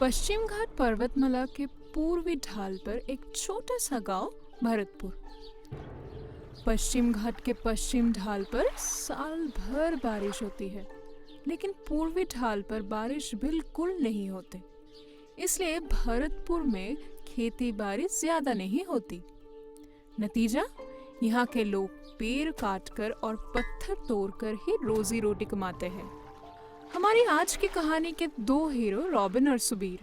पश्चिम घाट पर्वतमाला के पूर्वी ढाल पर एक छोटा सा गांव भरतपुर। पश्चिम घाट के पश्चिम ढाल पर साल भर बारिश होती है, लेकिन पूर्वी ढाल पर बारिश बिल्कुल नहीं होती। इसलिए भरतपुर में खेती बाड़ी ज्यादा नहीं होती। नतीजा, यहाँ के लोग पेड़ काटकर और पत्थर तोड़कर ही रोजी रोटी कमाते हैं। हमारी आज की कहानी के दो हीरो रॉबिन और सुबीर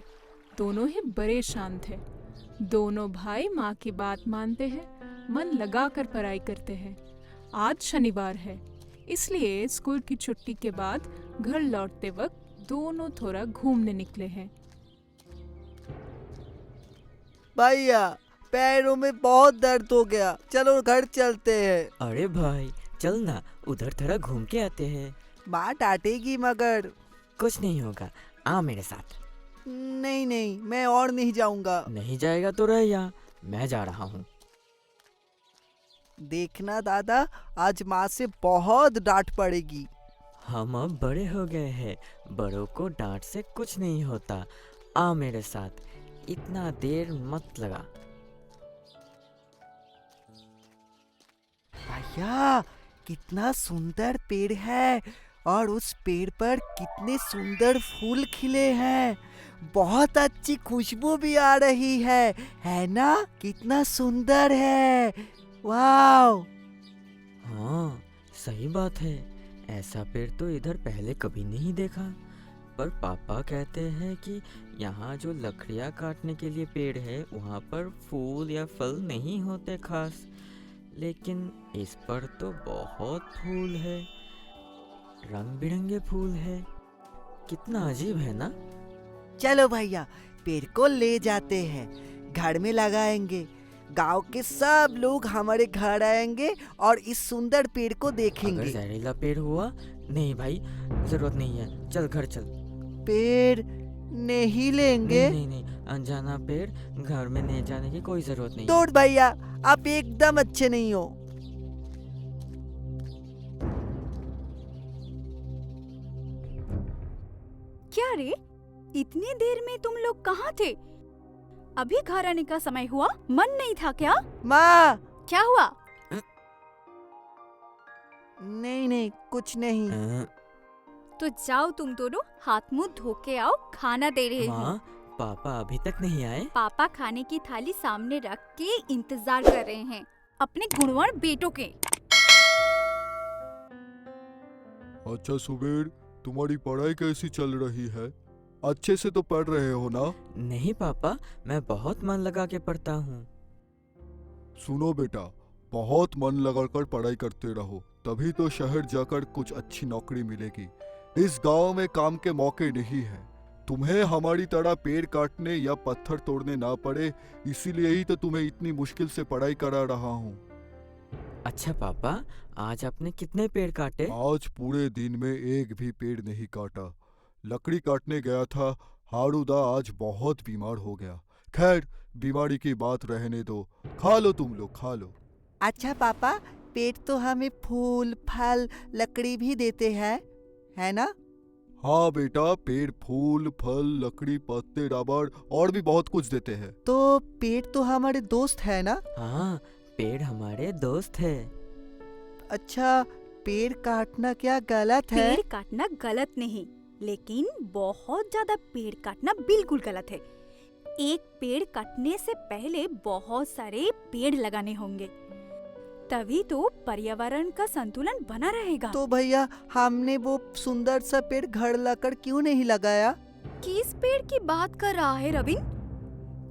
दोनों ही बड़े शांत हैं। दोनों भाई माँ की बात मानते हैं, मन लगाकर पढ़ाई करते हैं। आज शनिवार है, इसलिए स्कूल की छुट्टी के बाद घर लौटते वक्त दोनों थोड़ा घूमने निकले हैं। भैया, पैरों में बहुत दर्द हो गया, चलो घर चलते हैं। अरे भाई चल ना, उधर थोड़ा घूम के आते हैं। माँ डांटेगी मगर। कुछ नहीं होगा, आ मेरे साथ। नहीं नहीं, मैं और नहीं जाऊंगा। नहीं जाएगा तो रह यहाँ, मैं जा रहा हूँ। देखना दादा, आज माँ से बहुत डांट पड़ेगी। हम अब बड़े हो गए हैं, बड़ों को डांट से कुछ नहीं होता। आ मेरे साथ, इतना देर मत लगा। भैया, कितना सुंदर पेड़ है और उस पेड़ पर कितने सुंदर फूल खिले हैं। बहुत अच्छी खुशबू भी आ रही है ना? कितना सुंदर है। वाव! हाँ सही बात है, ऐसा पेड़ तो इधर पहले कभी नहीं देखा। पर पापा कहते हैं कि यहाँ जो लकड़ियाँ काटने के लिए पेड़ है, वहाँ पर फूल या फल नहीं होते खास। लेकिन इस पर तो बहुत फूल है, रंग बिरंगे फूल है। कितना अजीब है ना? चलो भैया, पेड़ को ले जाते हैं, घर में लगाएंगे। गांव के सब लोग हमारे घर आएंगे और इस सुंदर पेड़ को देखेंगे। अगर जहरीला पेड़ हुआ? नहीं भाई, जरूरत नहीं है, चल घर चल। पेड़ नहीं लेंगे? नहीं नहीं, अनजाना पेड़ घर में ले जाने की कोई जरूरत नहीं। तोड़ भैया, आप एकदम अच्छे नहीं हो। क्या रे, इतनी देर में तुम लोग कहाँ थे? अभी घर आने का समय हुआ, मन नहीं था क्या? माँ! क्या हुआ? नहीं नहीं, कुछ नहीं। तो जाओ तुम दोनों, हाथ मुंह धो के आओ, खाना दे रहे माँ, हैं। पापा अभी तक नहीं आए? पापा खाने की थाली सामने रख के इंतजार कर रहे हैं, अपने गुणवान बेटों के। अच्छा सुबीर, तुम्हारी पढ़ाई कैसी चल रही है? अच्छे से तो पढ़ रहे हो ना? नहीं पापा, मैं बहुत मन लगा के पढ़ता हूँ। सुनो बेटा, बहुत मन लगाकर पढ़ाई करते रहो, तभी तो शहर जाकर कुछ अच्छी नौकरी मिलेगी। इस गांव में काम के मौके नहीं है। तुम्हें हमारी तरह पेड़ काटने या पत्थर तोड़ने ना पड़े, इसीलिए ही तो तुम्हें इतनी मुश्किल से पढ़ाई करा रहा हूँ। अच्छा पापा, आज आपने कितने पेड़ काटे? आज पूरे दिन में एक भी पेड़ नहीं काटा। लकड़ी काटने गया था, हारूदा आज बहुत बीमार हो गया। खैर, बीमारी की बात रहने दो, खा लो तुम लोग, खा लो। अच्छा पापा, पेड़ तो हमें फूल, फल, लकड़ी भी देते हैं, है ना? हाँ बेटा, पेड़ फूल, फल, लकड़ी, पत्ते, रबड़ और भी बहुत कुछ देते हैं। तो पेड़ तो हमारे दोस्त है ना? हाँ, पेड़ हमारे दोस्त है। अच्छा, पेड़ काटना क्या गलत है? पेड़ काटना गलत नहीं, लेकिन बहुत ज्यादा पेड़ काटना बिल्कुल गलत है। एक पेड़ काटने से पहले बहुत सारे पेड़ लगाने होंगे, तभी तो पर्यावरण का संतुलन बना रहेगा। तो भैया, हमने वो सुंदर सा पेड़ घर लाकर क्यों नहीं लगाया? किस पेड़ की बात कर रहा है रविन?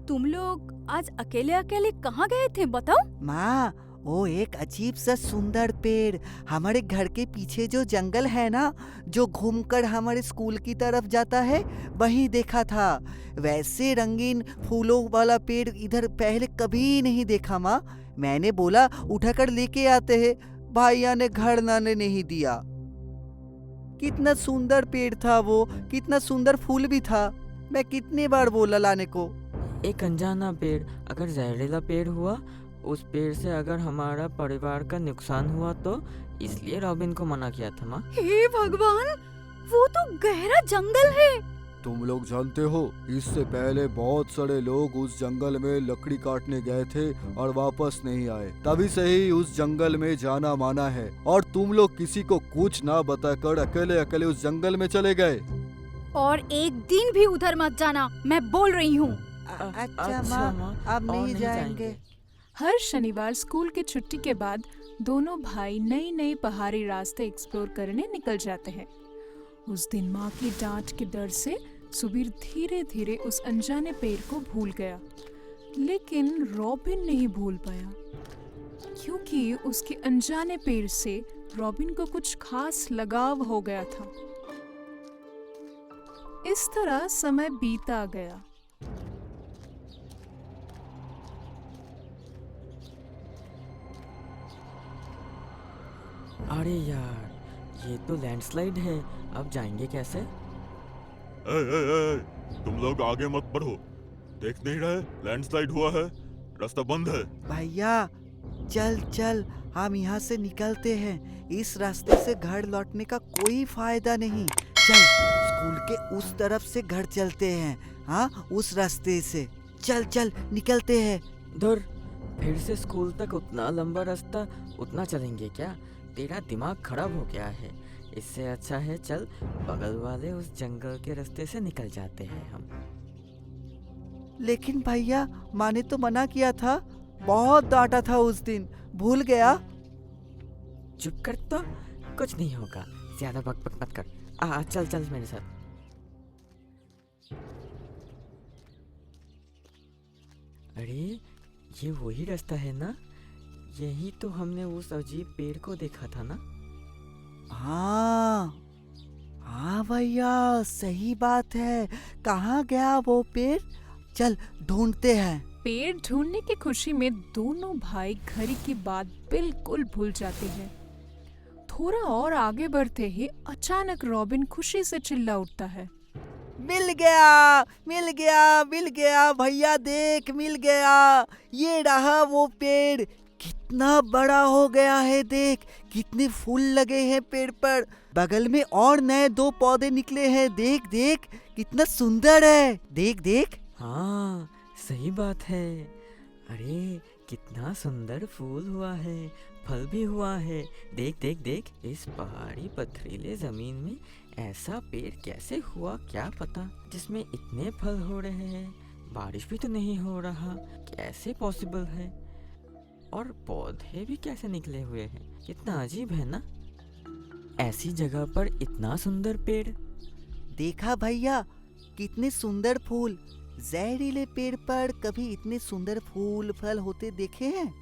तुम लोग आज अकेले अकेले कहाँ गए थे बताओ? माँ, वो एक अजीब सा सुंदर पेड़ हमारे घर के पीछे जो जंगल है ना, जो घूमकर हमारे स्कूल की तरफ जाता है, वही देखा था। वैसे रंगीन फूलों वाला पेड़ इधर पहले कभी नहीं देखा माँ। मैंने बोला उठाकर लेके आते हैं, भैया ने घर लाने नहीं दिया। कितना सुंदर पेड़ था वो, कितना सुंदर फूल भी था। मैं कितनी बार बोला लाने को। एक अनजाना पेड़, अगर जहरीला पेड़ हुआ, उस पेड़ से अगर हमारा परिवार का नुकसान हुआ तो इसलिए रॉबिन को मना किया था माँ। हे भगवान, वो तो गहरा जंगल है। तुम लोग जानते हो, इससे पहले बहुत सारे लोग उस जंगल में लकड़ी काटने गए थे और वापस नहीं आए। तभी से ही उस जंगल में जाना माना है, और तुम लोग किसी को कुछ ना बताकर अकेले अकेले उस जंगल में चले गए। और एक दिन भी उधर मत जाना, मैं बोल रही हूँ। अच्छा माँ, अब और नहीं जाएंगे। हर शनिवार स्कूल की छुट्टी के बाद दोनों भाई नए नए पहाड़ी रास्ते एक्सप्लोर करने निकल जाते हैं। उस दिन माँ की डांट के डर से सुबीर धीरे धीरे उस अनजाने पेड़ को भूल गया, लेकिन रॉबिन नहीं भूल पाया, क्योंकि उसके अनजाने पेड़ से रॉबिन को कुछ खास लगाव हो गया था। इस तरह समय बीता गया। अरे यार, ये तो लैंडस्लाइड है, अब जाएंगे कैसे? तुम लोग आगे मत बढ़ो, देख नहीं रहे लैंडस्लाइड हुआ है, रास्ता बंद है। भैया चल चल, हम यहाँ से निकलते हैं। इस रास्ते से घर लौटने का कोई फायदा नहीं। चल स्कूल के उस तरफ से घर चलते हैं। हाँ, उस रास्ते से चल चल निकलते हैं। धुर, फिर से स्कूल तक उतना लंबा रास्ता उतना चलेंगे क्या? तेरा दिमाग खराब हो गया है। इससे अच्छा है चल बगल वाले उस जंगल के रास्ते से निकल जाते हैं हम। लेकिन भैया, माँ ने तो मना किया था, बहुत डांटा था उस दिन, भूल गया? चुप कर, तो कुछ नहीं होगा, ज्यादा बकबक मत कर। चल चल मेरे साथ। अरे ये वही रास्ता है ना? यही तो हमने उस अजीब पेड़ को देखा था ना? हाँ हाँ भैया, सही बात है। कहाँ गया वो पेड़? चल ढूंढते हैं। पेड़ ढूंढने की खुशी में दोनों भाई घड़ी की बात बिल्कुल भूल जाते हैं। थोड़ा और आगे बढ़ते ही अचानक रॉबिन खुशी से चिल्ला उठता है। मिल गया, मिल गया, मिल गया भैया, देख मिल गया। ये रहा वो पेड़, कितना बड़ा हो गया है, देख कितने फूल लगे हैं पेड़ पर। बगल में और नए 2 पौधे निकले हैं, देख देख कितना सुंदर है, देख देख। हाँ, सही बात है। अरे कितना सुंदर फूल हुआ है, फल भी हुआ है। देख देख देख, इस पहाड़ी पथरीले जमीन में ऐसा पेड़ कैसे हुआ क्या पता, जिसमें इतने फल हो रहे हैं। बारिश भी तो नहीं हो रहा, कैसे पॉसिबल है? और पौधे भी कैसे निकले हुए हैं, कितना अजीब है ना? ऐसी जगह पर इतना सुंदर पेड़। देखा भैया, कितने सुंदर फूल। जहरीले पेड़ पर कभी इतने सुंदर फूल फल होते देखे हैं?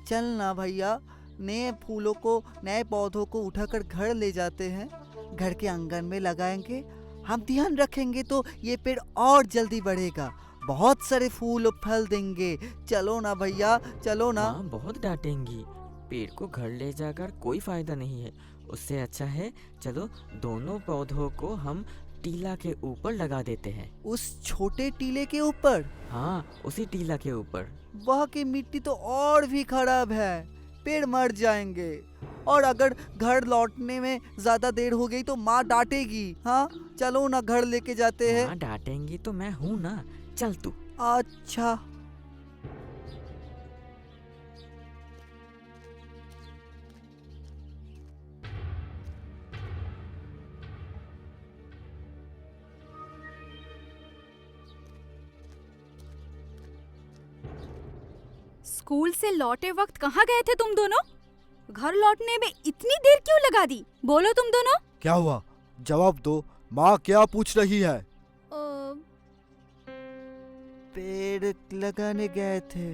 चल ना भैया, नए फूलों को, नए पौधों को उठाकर घर ले जाते हैं, घर के आंगन में लगाएंगे। हम ध्यान रखेंगे तो ये पेड़ और जल्दी बढ़ेगा, बहुत सारे फूल और फल देंगे। चलो ना भैया, चलो ना। माँ बहुत डांटेंगी, पेड़ को घर ले जाकर कोई फायदा नहीं है। उससे अच्छा है चलो दोनों पौधों को हम टीला के ऊपर लगा देते हैं। उस छोटे टीले के ऊपर? हाँ, उसी टीला के ऊपर। वहाँ की मिट्टी तो और भी खराब है, पेड़ मर जाएंगे। और अगर घर लौटने में ज्यादा देर हो गई तो माँ डांटेगी। हाँ चलो ना, घर लेके जाते हैं। माँ डांटेंगी तो मैं हूँ ना, चल तू। अच्छा। स्कूल से लौटे वक्त कहाँ गए थे तुम दोनों? घर लौटने में इतनी देर क्यों लगा दी? बोलो तुम दोनों। क्या हुआ, जवाब दो। माँ क्या पूछ रही है? पेड़ लगाने गए थे,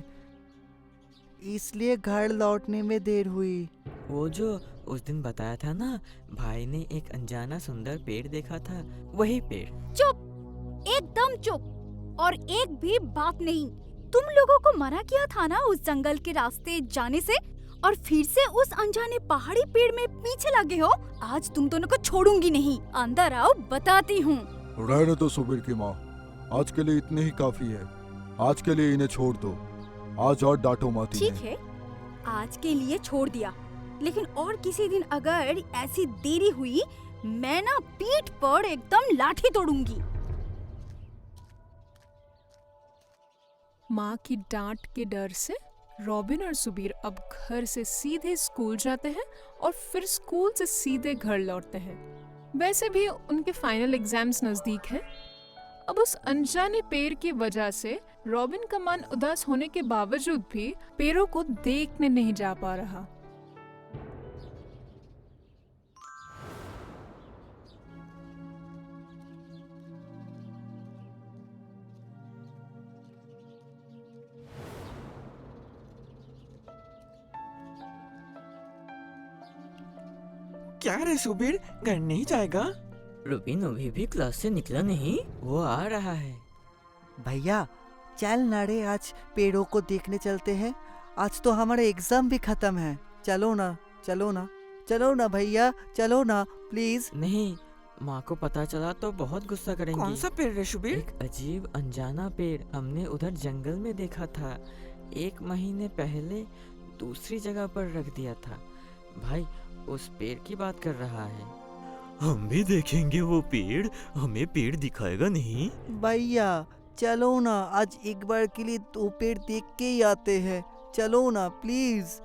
इसलिए घर लौटने में देर हुई। वो जो उस दिन बताया था ना, भाई ने एक अनजाना सुंदर पेड़ देखा था, वही पेड़। चुप, एकदम चुप, और एक भी बात नहीं। तुम लोगों को मना किया था ना उस जंगल के रास्ते जाने से, और फिर से उस अनजाने पहाड़ी पेड़ में पीछे लगे हो। आज तुम दोनों को छोड़ूंगी नहीं, अंदर आओ बताती हूँ। रहने दो सुबीर की माँ, आज के लिए इतने ही काफी है। आज के लिए इन्हें छोड़ दो, आज और डांटो मत ठीक इन्हें। है, आज के लिए छोड़ दिया, लेकिन और किसी दिन अगर ऐसी देरी हुई, मैं ना पीठ पर एकदम लाठी तोड़ूंगी। माँ की डांट के डर से रॉबिन और सुबीर अब घर से सीधे स्कूल जाते हैं और फिर स्कूल से सीधे घर लौटते हैं। वैसे भी उनके फाइनल एग्जाम्स नजदीक हैं। अब उस अनजाने पेड़ की वजह से रॉबिन का मन उदास होने के बावजूद भी पेड़ों को देखने नहीं जा पा रहा। क्या रे सुबीर, घर नहीं जाएगा? रुबिन अभी भी क्लास से निकला नहीं, वो आ रहा है। भैया चल ना रे, आज पेड़ों को देखने चलते हैं। आज तो हमारा एग्जाम भी खत्म है। चलो ना, चलो ना, चलो ना भैया, चलो ना प्लीज। नहीं, माँ को पता चला तो बहुत गुस्सा करेंगी। कौन सा पेड़ रे सुबीर? एक अजीब अनजाना पेड़ हमने उधर जंगल में देखा था। 1 महीने पहले दूसरी जगह पर रख दिया था। भाई उस पेड़ की बात कर रहा है। हम भी देखेंगे वो पेड़, हमें पेड़ दिखाएगा नहीं? भैया चलो ना, आज एक बार के लिए दो पेड़ देख के ही आते हैं। चलो ना प्लीज,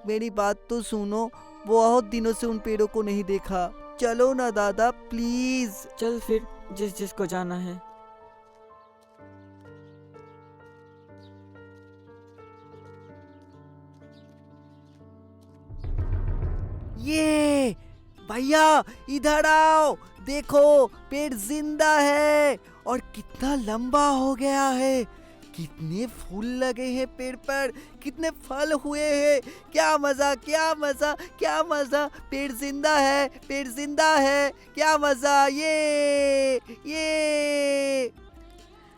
मेरी बात तो सुनो। बहुत दिनों से उन पेड़ों को नहीं देखा। चलो ना दादा प्लीज। चल फिर, जिस जिसको जाना है। ये भैया इधर आओ, देखो पेड़ जिंदा है और कितना लंबा हो गया है। कितने फूल लगे हैं पेड़ पर, कितने फल हुए हैं। क्या मजा, क्या मजा, क्या मजा। पेड़ जिंदा है, पेड़ जिंदा है, क्या मजा। ये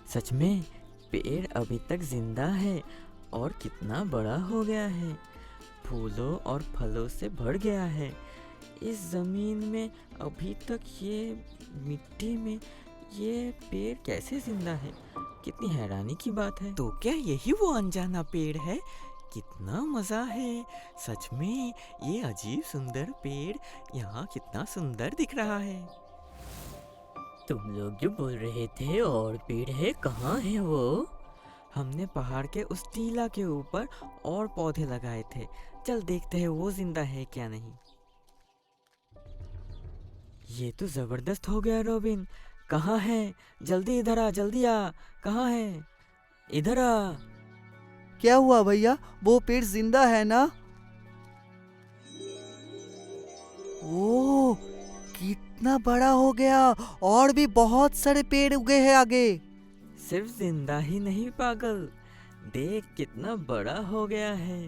सच में पेड़ अभी तक जिंदा है और कितना बड़ा हो गया है। फूलों और फलों से भर गया है। इस जमीन में अभी तक ये मिट्टी में ये पेड़ कैसे जिंदा है? कितनी हैरानी की बात है। तो क्या यही वो अनजाना पेड़ है? कितना मजा है। सच में ये अजीब सुंदर पेड़ यहाँ कितना सुंदर दिख रहा है। तुम लोग जो बोल रहे थे और पेड़ है, कहाँ है वो? हमने पहाड़ के उस टीला के ऊपर और पौधे लगाए थे। चल देखते हैं वो जिंदा है क्या नहीं। ये तो जबरदस्त हो गया रॉबिन। कहाँ है? जल्दी इधर आ, जल्दी आ। कहाँ है? इधर आ। क्या हुआ भैया, वो पेड़ जिंदा है ना? ओ कितना बड़ा हो गया, और भी बहुत सारे पेड़ उगे हैं आगे। सिर्फ जिंदा ही नहीं पागल, देख कितना बड़ा हो गया है।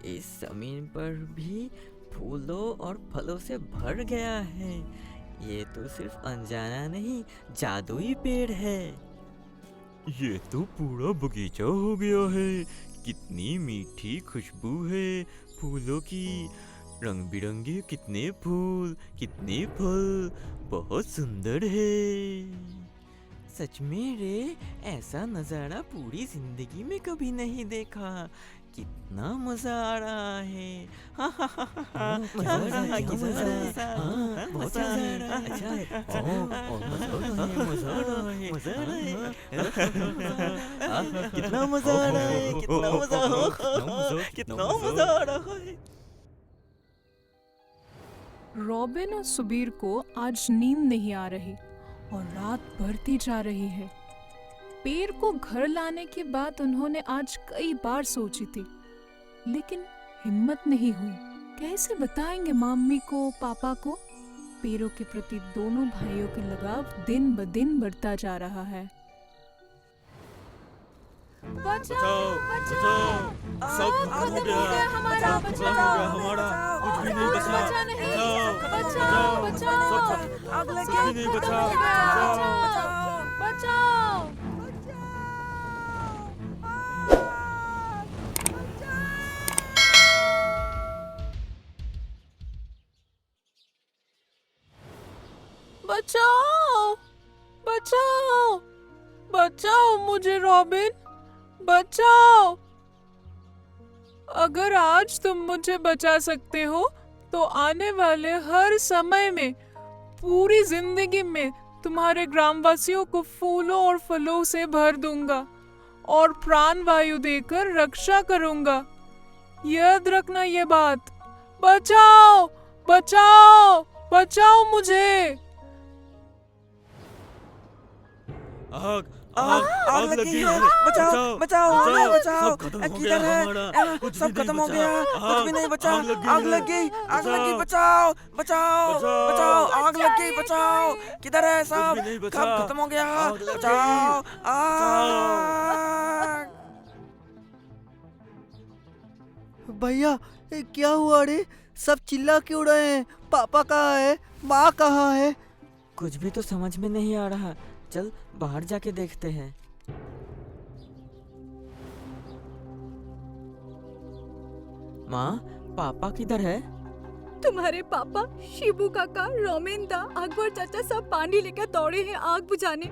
इस जमीन पर भी फूलों और फलों से भर गया है। ये तो सिर्फ अनजाना नहीं, जादुई पेड़ है। ये तो पूरा बगीचा हो गया है। कितनी मीठी खुशबू है फूलों की। रंग बिरंगे कितने फूल, कितने फल, बहुत सुंदर है। सच में रे, ऐसा नजारा पूरी जिंदगी में कभी नहीं देखा। कितना मजा आ रहा है। मजा आ रहा है, कितना मजा आ रहा है। मजा हाँ, बहुत मजा आ रहा है। अच्छा है। कितना मजा आ रहा है, कितना मजा, कितना मजा आ रहा है। रॉबिन और सुबीर को आज नींद नहीं आ रही और रात बढ़ती जा रही है। पेड़ को घर लाने की बात उन्होंने आज कई बार सोची थी, लेकिन हिम्मत नहीं हुई। कैसे बताएंगे मम्मी को, पापा को? पेड़ों के प्रति दोनों भाइयों का लगाव दिन ब दिन बढ़ता जा रहा है। बचाओ, बचाओ, सब खत्म हो गया हमारा, खत्म हो गया हमारा, कुछ भी नहीं बचा, बचाओ, बचाओ, सब आग लगी, कुछ भी नहीं बचा, बचाओ! बचाओ! बचाओ! बचाओ मुझे रॉबिन, बचाओ! अगर आज तुम मुझे बचा सकते हो तो आने वाले हर समय में, पूरी जिंदगी में तुम्हारे ग्रामवासियों को फूलों और फलों से भर दूंगा और प्राण वायु देकर रक्षा करूंगा। याद रखना ये बात। बचाओ बचाओ बचाओ मुझे। आग आग आग लगी है, बचाओ बचाओ बचाओ बचाओ, सब खत्म हो किधर गया है? हमारा, कुछ सब भी नहीं खत्म हो बचा। गया, कुछ भी नहीं बचा। आग लगी आग है। लग गई, आग लगी, बचाओ, बचाओ बचाओ बचाओ, बचाओ, आग लग गई, बचाओ। किधर है कुछ सब? भी नहीं बचा। कब खत्म हो गया? आग लग बचाओ गई। आग। भैया क्या हुआ रे? सब चिल्ला क्यों रहे हैं? पापा कहाँ है? माँ कहाँ है? कुछ भी तो समझ में नहीं आ रहा। चल बाहर जाके देखते हैं। माँ, पापा किधर है? तुम्हारे पापा, शिबू काका, रोमिंदा, अकबर चाचा सब पानी लेकर दौड़े हैं आग बुझाने।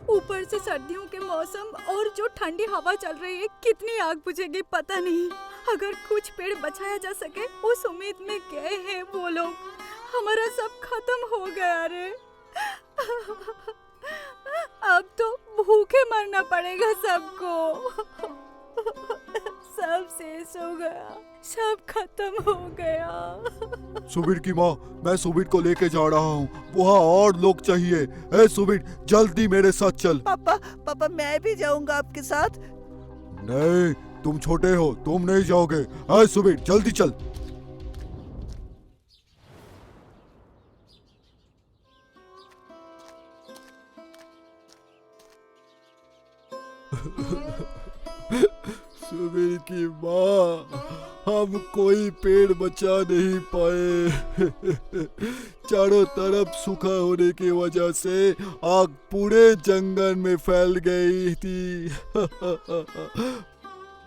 ऊपर से सर्दियों के मौसम और जो ठंडी हवा चल रही है, कितनी आग बुझेगी पता नहीं। अगर कुछ पेड़ बचाया जा सके उस उम्मीद में गए हैं वो लोग। हमारा सब खत्म हो गया रे। अब तो भूखे मरना पड़ेगा सबको। सब शेष हो गया, सब खत्म हो गया। सुबीर की माँ, मैं सुबीर को लेके जा रहा हूँ। वहाँ और लोग चाहिए। ए सुबीर, जल्दी मेरे साथ चल। पापा पापा मैं भी जाऊंगा आपके साथ। नहीं, तुम छोटे हो, तुम नहीं जाओगे। ए सुबीर, जल्दी चल। सुबीर की माँ, हम कोई पेड़ बचा नहीं पाए। चारों तरफ सूखा होने की वजह से आग पूरे जंगल में फैल गई थी।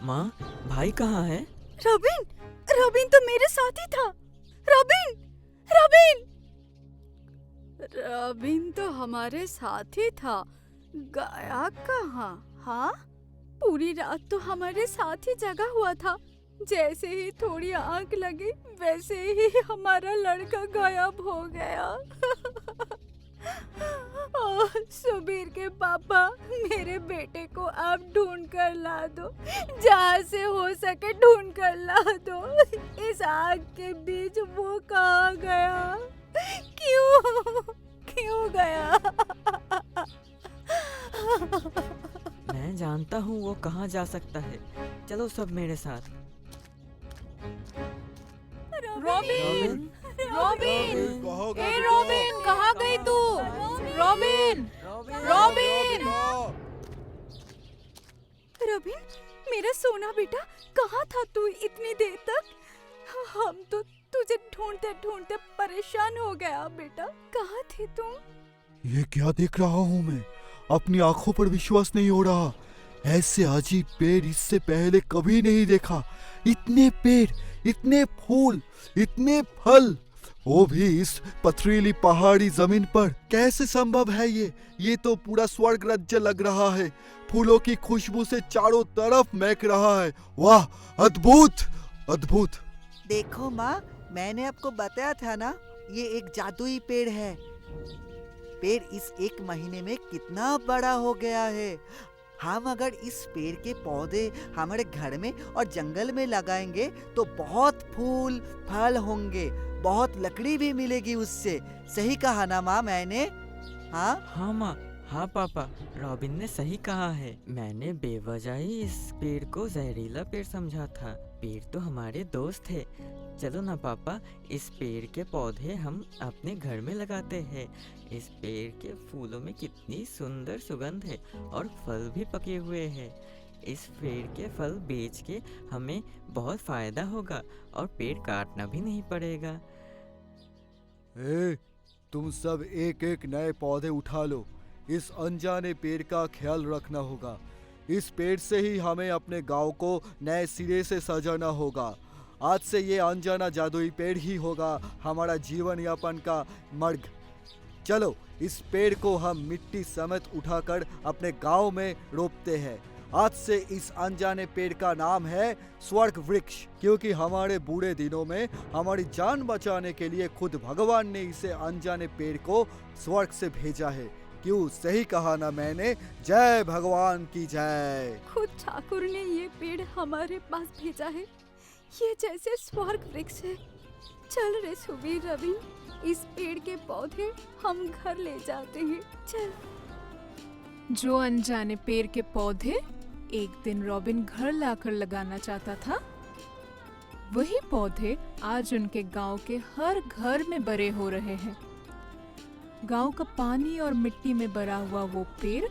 माँ, भाई कहाँ है? रॉबिन, रॉबिन तो मेरे साथ ही था। रॉबिन, रॉबिन, रॉबिन तो हमारे साथ ही था। गया कहाँ? हाँ, पूरी रात तो हमारे साथ ही जगा हुआ था। जैसे ही थोड़ी आग लगी वैसे ही हमारा लड़का गायब हो गया। सुबीर के पापा, मेरे बेटे को आप ढूंढ कर ला दो, जहाँ से हो सके ढूंढ कर ला दो। इस आग के बीच वो कहाँ गया? क्यों गया? मैं जानता हूँ वो कहाँ जा सकता है। चलो सब मेरे साथ। रॉबिन, रॉबिन, कहाँ गई ए बेटा? रॉबिन, कहाँ गई तू? Robin, robin. रॉबिन, मेरा सोना बेटा, कहाँ था तू इतनी देर तक? हम तो तुझे ढूंढते ढूंढते परेशान हो गया बेटा। कहाँ थे तुम? ये क्या देख रहा हूँ मैं? अपनी आंखों पर विश्वास नहीं हो रहा। ऐसे अजीब पेड़ इससे पहले कभी नहीं देखा। इतने पेड़, इतने फूल, इतने फल, वो भी इस पथरीली पहाड़ी जमीन पर। कैसे संभव है ये? ये तो पूरा स्वर्ग राज्य लग रहा है। फूलों की खुशबू से चारों तरफ महक रहा है। वाह, अद्भुत अद्भुत। देखो माँ, मैंने आपको बताया था ना, ये एक जादुई पेड़ है। पेड़ इस एक महीने में कितना बड़ा हो गया है। हम अगर इस पेड़ के पौधे हमारे घर में और जंगल में लगाएंगे तो बहुत फूल फल होंगे, बहुत लकड़ी भी मिलेगी उससे। सही कहा ना माँ मैंने? हाँ हाँ माँ, हाँ पापा, रॉबिन ने सही कहा है। मैंने बेवजह ही इस पेड़ को जहरीला पेड़ समझा था। पेड़ तो हमारे दोस्त थे। चलो ना पापा, इस पेड़ के पौधे हम अपने घर में लगाते हैं। इस पेड़ के फूलों में कितनी सुंदर सुगंध है और फल भी पके हुए हैं। इस पेड़ के फल बेच के हमें बहुत फायदा होगा और पेड़ काटना भी नहीं पड़ेगा। तुम सब एक एक नए पौधे उठा लो। इस अनजाने पेड़ का ख्याल रखना होगा। इस पेड़ से ही हमें अपने गांव को नए सिरे से सजाना होगा। आज से ये अनजाना जादुई पेड़ ही होगा हमारा जीवन यापन का मार्ग। चलो, इस पेड़ को हम मिट्टी समेत उठाकर अपने गांव में रोपते हैं। आज से इस अनजाने पेड़ का नाम है स्वर्ग वृक्ष, क्योंकि हमारे बुरे दिनों में हमारी जान बचाने के लिए खुद भगवान ने इसे अनजाने पेड़ को स्वर्ग से भेजा है। क्यों, सही कहा ना मैंने? जय भगवान की जय। खुद ठाकुर ने ये पेड़ हमारे पास भेजा है। ये जैसे स्वर्ग वृक्ष है। चल रे सुबीर रविन, इस पेड़ के पौधे हम घर ले जाते हैं। चल। जो अनजाने पेड़ के पौधे एक दिन रॉबिन घर लाकर लगाना चाहता था, वही पौधे आज उनके गांव के हर घर में बड़े हो रहे हैं। गांव का पानी और मिट्टी में भरा हुआ वो पेड़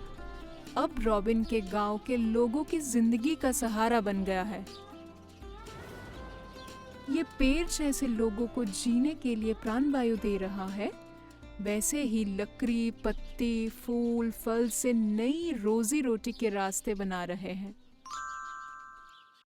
अब रॉबिन के गांव के लोगों की जिंदगी का सहारा बन गया है। ये पेड़ जैसे लोगों को जीने के लिए प्राणवायु दे रहा है, वैसे ही लकड़ी, पत्ती, फूल, फल से नई रोजी रोटी के रास्ते बना रहे हैं।